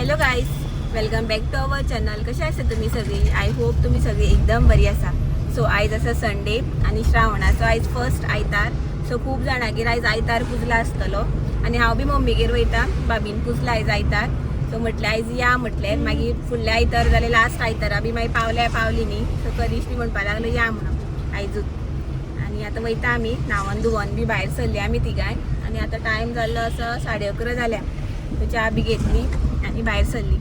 Hello guys, welcome back to our channel. कशा आसा तुम्ही सगळी? आय होप तुम्ही सगळी एकदम बरी आसा. सो आयज आसा संडे आणि श्रावणाचो आयज फर्स्ट आयतार. सो खूप जाणांगेर आयज आयतार पुजला आसतलो आणि हांव बी मम्मीगेर वयता. बाबीन पुजला आयज आयतार. सो म्हटलें आयज या म्हटलें, मागीर फुडल्या आयतार जाल्यार लास्ट आयतारा बी मागीर पावली न्ही. सो करिश्ट बी म्हणपाक लागलो या म्हणून आयजूच. आणि आता वयता आमी न्हांवन धुवन बी भायर सरली आमी तिगाय. आणि आता टायम जाल्लो आसा 11:30 जाल्या. सो च्या बी घेतली आणि भायर सरली.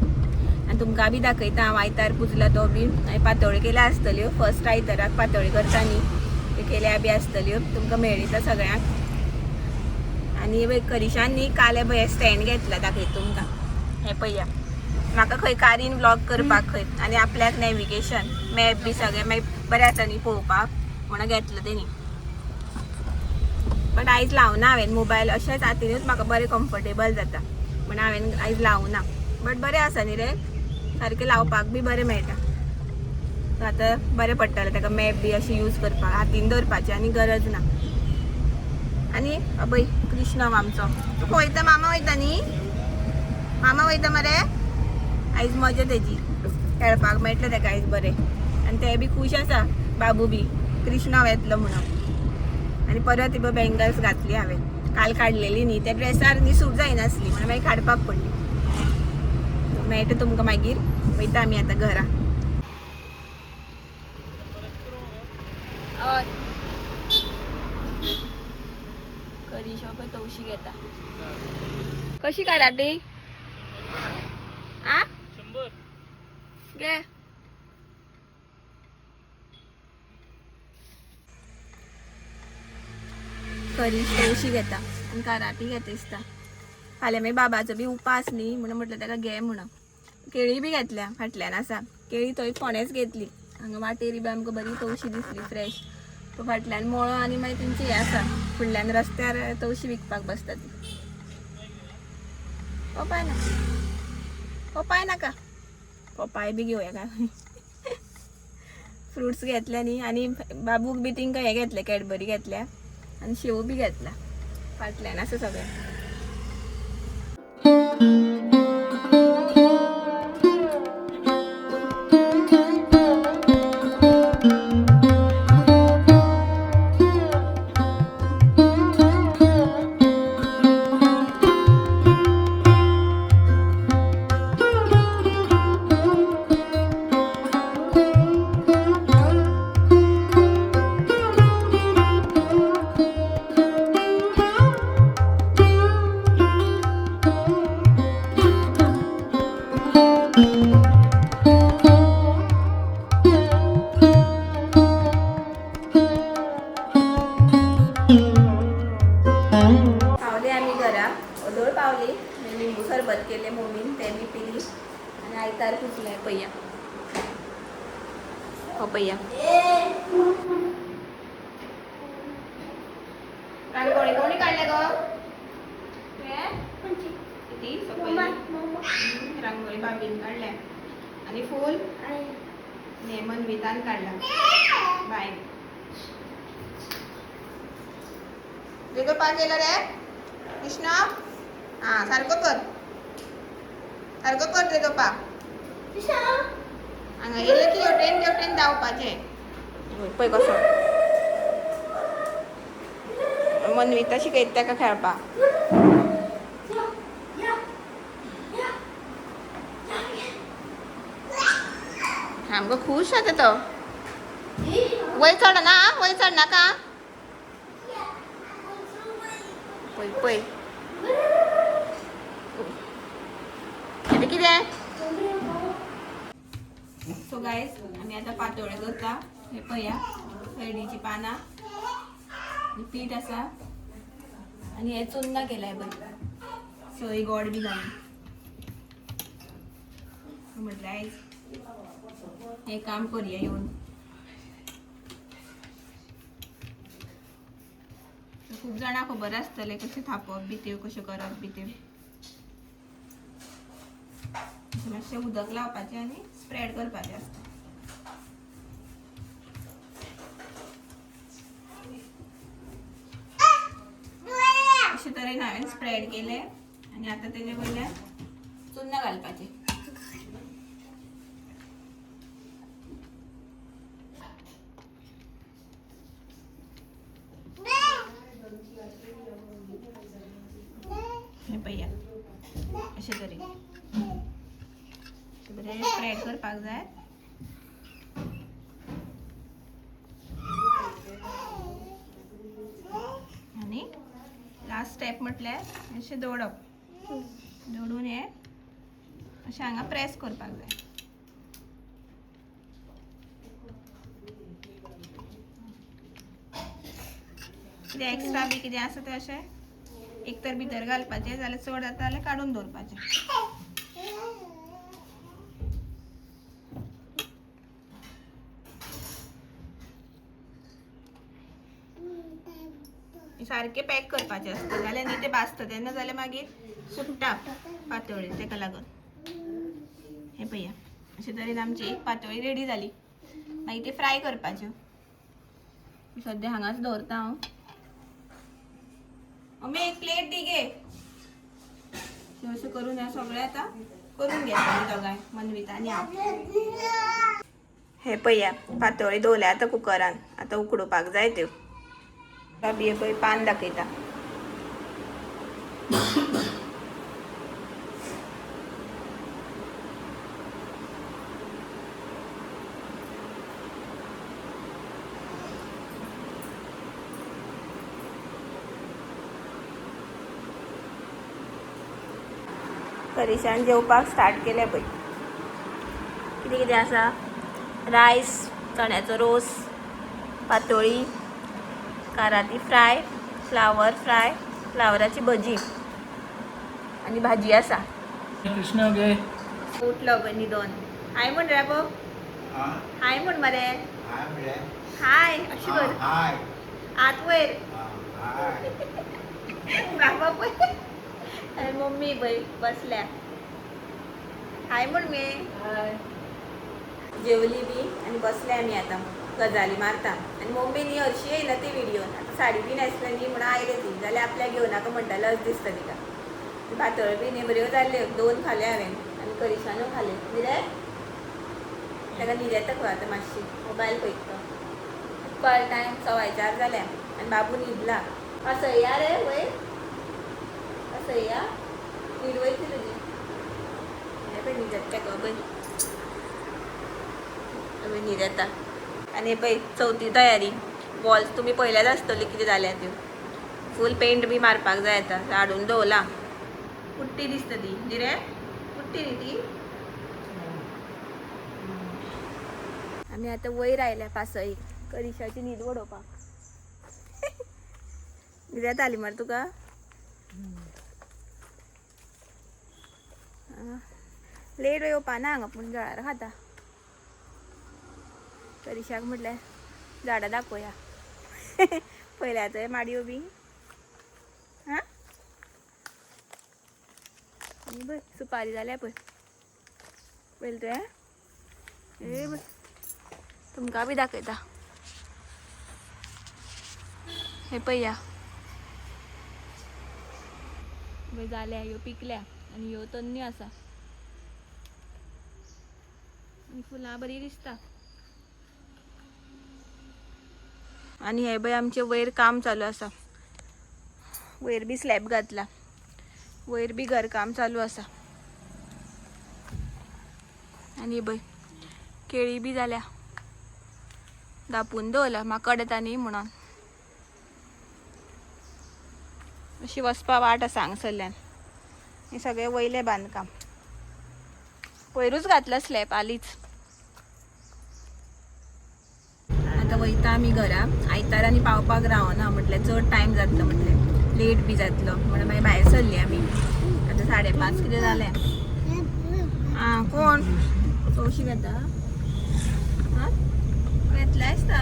आणि तुमकां बी दाखयता हांव आयतार पुजला तो बी. पातोळ्यो केल्या आसतल्यो, फर्स्ट आयताराक पातोळ्यो करता न्ही, त्यो केल्या बी आसतल्यो. तुमकां मेळटा सगळ्यांक. आणि करिशान न्ही काल हे स्टँड घेतला, दाखयता तुमकां. हे पळया, म्हाका खंय कारीन व्लॉग करपाक खंय आनी आपल्याक नॅविगेशन मॅप बी सगळें मागीर बरें जाता न्ही पळोवपाक म्हणून घेतलं तेणी. बट आयज लावना हांवें मोबायल, अशेंच हातीनूच म्हाका बरें कम्फर्टेबल जाता म्हण हांवें आयज लावना. बट बरें आसा न्ही रे, सारकें लावपाक बी बरें मेळटा. सो आतां बरें पडटलें ताका मॅप बी अशें यूज करपाक, हातीन दवरपाची आनी गरज ना. आनी पळय कृष्ण आमचो, तूं वयता? मामा वयता न्ही? मामा वयता मरे? आयज मजा तेजी, खेळपाक मेळटलें ताका आयज बरें. आनी ते बी खूश आसा, बाबू बी कृष्णा येतलो म्हणून. आनी परत इब बँगल्स घातली हांवें, काल काडलेली न्ही, त्या ड्रेसार न्ही सूट जायनासली म्हणून मागीर काडपाक पडली. मेळटा तुमकां मागीर. वयता आमी आतां घरा. हय करिश्मा पळय तवशी घेता. कशी काडा ती? आ 100 घे. करिश तवशी घेता आनी काराटी घेता दिसता. फाल्यां मागीर बाबाचो बी उपास न्ही म्हणून म्हटलें ताका घे म्हणून. केळी बी घेतल्या, फाटल्यान आसा केळी. थंय फोणेच घेतली. हांगा वाटेर बी आमकां बरी तवशी दिसली फ्रेश. तो फाटल्यान मळो आनी मागीर तेंची हें आसा, फुडल्यान रस्त्यार तवशी विकपाक बसता ती. पपाय ना, पपाय नाका, पपाय बी घेवया काय. फ्रुट्स घेतल्या न्ही. आनी बाबूक बी तिंकां हें घेतलें, कॅडबरी घेतल्या आनी शेव बी घेतला. फाटल्यान आसा सगळें. पावले आमी घरा, ओदोळ पावली. लिंबू सरबत केले मम्मीन, ते बी पिली आनी आयतार पुजलें. पळया हो पळया, रांगोळी कोणी काडल्या गो? किती रांगोळी बाबीन काडल्या. आनी फूल मनवितान काडला बाय. वेगळं पा केलं रे कृष्णा? हां सारको कर, सारको कर रे गप्पा. हांगा येयले की हेवटेन धांवपाचें. पळय कसो मनविता शिकयता ताका खेळपाक. सामको खूश जाता तो. वयर चडना, वयर चडनाका. पळय पळय कितें. सो गायज आमी आतां पातोळ्यो करता. हे पळया, हळदीची पानां आनी पीठ आसा आनी हे चुन्ना केलाय पळय, सोय गोड बी घालून. म्हटलें आयज हें काम करया येवन. खूब जाणां खबर आसतलें कशें थापप बी त्यो, कशें करप बी त्यो. मातशें उदक लावपाचें आनी स्प्रेड करपाचें आसता. अशे तरेन हांवें स्प्रेड केलें आनी आतां तेजे वयल्यान चुन्ना घालपाचे. हे पया अशे तरी बरे स्प्रेड करपाक जाय. आणि लास्ट स्टेप म्हटल्यार अशें दवडप. दवडून हे अशें हांगा प्रेस करपाक जाय. कितें एक्स्ट्रा बी कितें आसा तें अशें एक तर भितर घालपाचें, जाल्यार चड जाता जाल्यार काडून दवरपाचें. सारकें पॅक करपाचें आसता, जाल्यार न्ही तें भाजता तेन्ना जाल्यार मागीर सुट्टा पातोळी. तेका लागून हे पळया अशे तरेन आमची एक पातोळी रेडी जाली. मागीर ते फ्राय करपाच्यो. सद्या हांगाच दवरता हांव. मम्मी एक प्लेट दी गे. अशें करून हे सगळें आतां करून घेता दोगांय, मनविता आनी हांव. हे पळया पातोळी दवरल्या आतां कुकरान. आतां उकडोवपाक जाय त्यो. बाबी पळय पान दाखयता. करिशान जेवपाक स्टार्ट केले पळय. कितें कितें आसा? रायस, चण्याचो रोस, पातोळी, काराती फ्राय, फ्लावर फ्राय, फ्लावराची भजी आणि भाजी आसा. कृष्ण गे उठलो पळय न्हिदोन. हाय म्हण रे गो. हाय म्हण मरे. हाय अशी कर. आत वयर. बाबा पळय आणि मम्मी पळय बसल्या. हाय म्हण मे. जेवली बी आणि बसले आमी आतां गजाली मारता. आणि मम्मी न्ही हरशी येयना ती व्हिडिओन. आतां साडी बी न्हेसली न्ही म्हणून आयले ती, जाल्यार आपल्याक घेवं नाका म्हणटाले अशें दिसता तिका. पातळ बी न्ही बऱ्यो जाल्ल्यो. 2 खाले हांवें आनी करिशानू खाले. कितें ताका न्हिदें तकवा आतां मातशी मोबायल पळयता. कळ टायम 4:15 जाल्या आनी बाबू न्हिदला. असया रे वयर असया न्हीद वयतली तुजी. हे पळय न्हिदत ताका पळय. न्हीद येता. आनी पळय चवथी तयारी. वॉल्स तुमी पळयल्याच आसतली कितें जाल्या त्यो. फूल पेंट बी मारपाक जाय आतां. हाडून दवरला. पुट्टी दिसता ती. जिरे पुट्टी न्ही ती. आमी आतां वयर आयल्या पासळीक करिशाची न्हीद वडोवपाक. न्हीद येताली मरे तुका? लेट येवपा ना हांगा पूण जळार खाता. करिशाक म्हटल्यार झाडां दाखोवया. पयल्या थंय माडयो बी. हां आनी पळय सुपारी जाल्या पळय. पळयलें तुवें? ए पळय तुमकां बी दाखयता. हे पळया पळय जाल्या. ह्यो पिकल्या आनी ह्यो तन्न्यो आसा. आनी फुलां बरीं दिसता. आनी हे पळय आमचे वयर काम चालू आसा. वयर बी स्लॅब घातला. वयर बी घरकाम चालू आसा. आनी पळय केळी बी जाल्या. धापून दवरला माकड येता न्ही म्हणोन. अशी वचपा वाट आसा हांगसरल्यान. हे सगळे वयले बांदकाम. वयरूच घातला स्लॅब हालींच. आतां वयता आमी घरा. आयतारांनी पावपाक रावना म्हटल्यार चड टायम जातलो म्हटल्यार लेट बी जातलो म्हणून मागीर भायर सरली आमी. आतां 5:30 कितें जालें. आं कोण तवशी घेता? हां घेतल्या दिसता.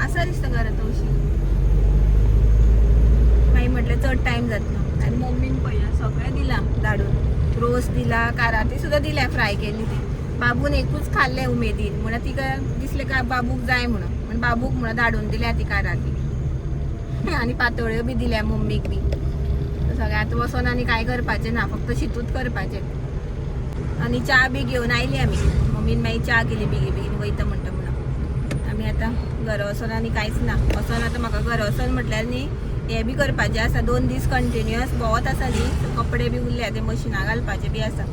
आसा दिसता घरा तवशी. मागीर म्हटल्यार चड टायम जातलो. आनी मम्मीन पळया सगळें दिलां धाडून. रोस दिला, काराती सुद्दां दिल्या फ्राय केल्ली ती. बाबून एकूच खाल्लें उमेदीन म्हणून तिका दिसलें का बाबूक जाय म्हणून बाबूक म्हणून धाडून दिल्या ती काराती. आनी पातोळ्यो बी दिल्या मम्मीक बी. सगळें आतां वचोन आनी कांय करपाचें ना, फक्त शितूच करपाचें. आणि चहा बी घेऊन आयली आम्ही. मम्मीन माई चहा केली बेगी बेगीन वयता म्हणटा म्हणून. आम्ही आता घर वचोन आनी कांयच ना. वचोन आता म्हाका घर वचोन म्हटल्यार न्ही हे बी करपाचें आसा. 2 दीस कंटिन्युअस भोंवत आसा न्ही. सो कपडे बी उरले ते मशिना घालपाचे बी आसा.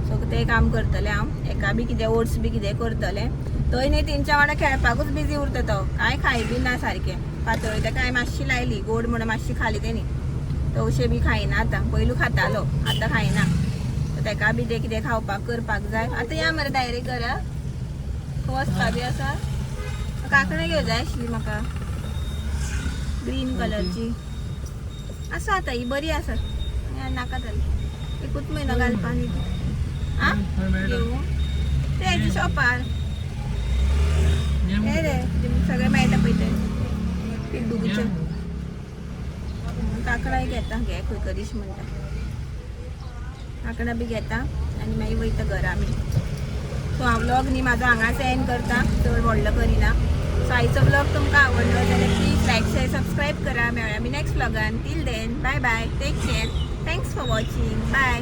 सो ते काम करतलें हांव. एका बी कितें ओट्स बी कितें करतलें. थंय न्ही तेंच्या वांगडा खेळपाकूच बिजी उरता तो. कांय खाय बी ना सारकें. पातळ ताका मातशी लायली गोड म्हणून मातशी खाली तेणी. तवशे बी खायना आतां. पयलू खातालो आतां खायना. ताका बी ते कितें खावपाक करपाक जाय. आतां या मरे डायरेक्ट घरा वचपा बी आसा. कांकणां घेवं जाय आशिल्ली म्हाका ग्रीन कलरची. आसा आतां ही बरी आसा. नाका जाली एकूच म्हयनो घालपा न्ही ती. आं घेवं ते हेजे शॉपार हे रे सगळें मेळटा पळय ते पिड्डूचे. कांकणांय घेता घे खंय करीश म्हणटा. कांकणां बी घेता आनी मागीर वयता घरा आमी. सो हांव व्लॉग न्ही म्हाजो हांगाच एंड करता. चड व्हडलो करिना. सो आयचो व्लॉग तुमकां आवडलो जाल्यार प्लीज लायक शेअर सबस्क्राईब करा. मेळ्या आमी नेक्स्ट व्लॉगान. Till then bye bye. Take care. Thanks for watching. Bye.